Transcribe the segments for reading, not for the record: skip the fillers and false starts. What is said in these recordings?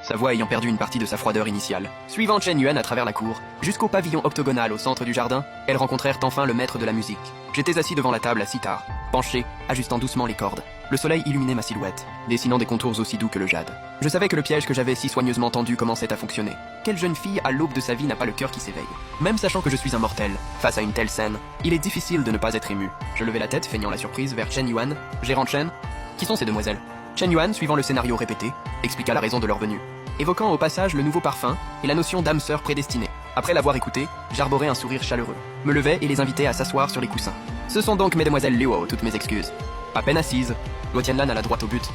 sa voix ayant perdu une partie de sa froideur initiale. Suivant Chen Yuan à travers la cour, jusqu'au pavillon octogonal au centre du jardin, elles rencontrèrent enfin le maître de la musique. J'étais assis devant la table à sitar, penché, ajustant doucement les cordes. Le soleil illuminait ma silhouette, dessinant des contours aussi doux que le jade. Je savais que le piège que j'avais si soigneusement tendu commençait à fonctionner. Quelle jeune fille à l'aube de sa vie n'a pas le cœur qui s'éveille? Même sachant que je suis un mortel, face à une telle scène, il est difficile de ne pas être ému. Je levai la tête, feignant la surprise vers Chen Yuan, gérant Chen. Qui sont ces demoiselles? Chen Yuan, suivant le scénario répété, expliqua la raison de leur venue, évoquant au passage le nouveau parfum et la notion d'âme sœur prédestinée. Après l'avoir écouté, j'arborais un sourire chaleureux, me levai et les invitai à s'asseoir sur les coussins. Ce sont donc mesdemoiselles Luo, toutes mes excuses. À peine assise, Luo Tianlan alla droit au but.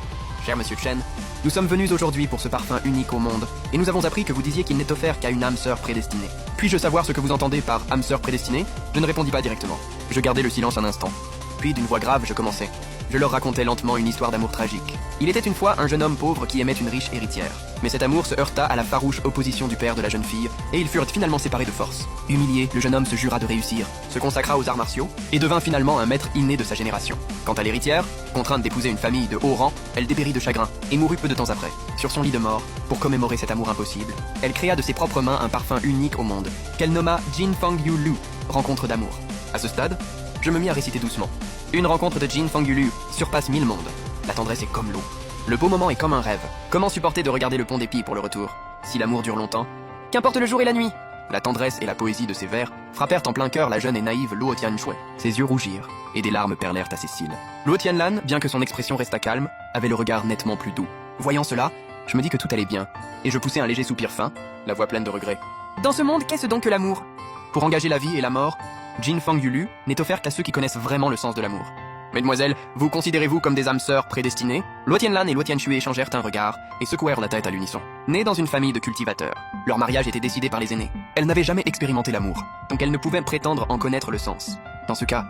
Cher monsieur Chen, nous sommes venus aujourd'hui pour ce parfum unique au monde, et nous avons appris que vous disiez qu'il n'est offert qu'à une âme sœur prédestinée. Puis-je savoir ce que vous entendez par âme sœur prédestinée? Je ne répondis pas directement. Je gardai le silence un instant. Puis d'une voix grave, je commençai. Je leur racontais lentement une histoire d'amour tragique. Il était une fois un jeune homme pauvre qui aimait une riche héritière. Mais cet amour se heurta à la farouche opposition du père de la jeune fille, et ils furent finalement séparés de force. Humilié, le jeune homme se jura de réussir, se consacra aux arts martiaux, et devint finalement un maître inné de sa génération. Quant à l'héritière, contrainte d'épouser une famille de haut rang, elle dépérit de chagrin, et mourut peu de temps après. Sur son lit de mort, pour commémorer cet amour impossible, elle créa de ses propres mains un parfum unique au monde, qu'elle nomma Jin Fang Yu Lu, rencontre d'amour. À ce stade, je me mis à réciter doucement. Une rencontre de Jin Fang Yu Lu surpasse 1000 mondes. La tendresse est comme l'eau. Le beau moment est comme un rêve. Comment supporter de regarder le pont d'Épi pour le retour? Si l'amour dure longtemps, qu'importe le jour et la nuit. La tendresse et la poésie de ses vers frappèrent en plein cœur la jeune et naïve Luo Tianxue. Ses yeux rougirent, et des larmes perlèrent à ses cils. Luo Tianlan, bien que son expression restât calme, avait le regard nettement plus doux. Voyant cela, je me dis que tout allait bien, et je poussai un léger soupir fin, la voix pleine de regret. Dans ce monde, qu'est-ce donc que l'amour? Pour engager la vie et la mort, Jin Fang Yu Lu n'est offert qu'à ceux qui connaissent vraiment le sens de l'amour. Mesdemoiselles, vous considérez-vous comme des âmes sœurs prédestinées? Luo Tianlan et Luo Tianxue échangèrent un regard et secouèrent la tête à l'unisson. Nées dans une famille de cultivateurs, leur mariage était décidé par les aînés. Elles n'avaient jamais expérimenté l'amour, donc elles ne pouvaient prétendre en connaître le sens. Dans ce cas,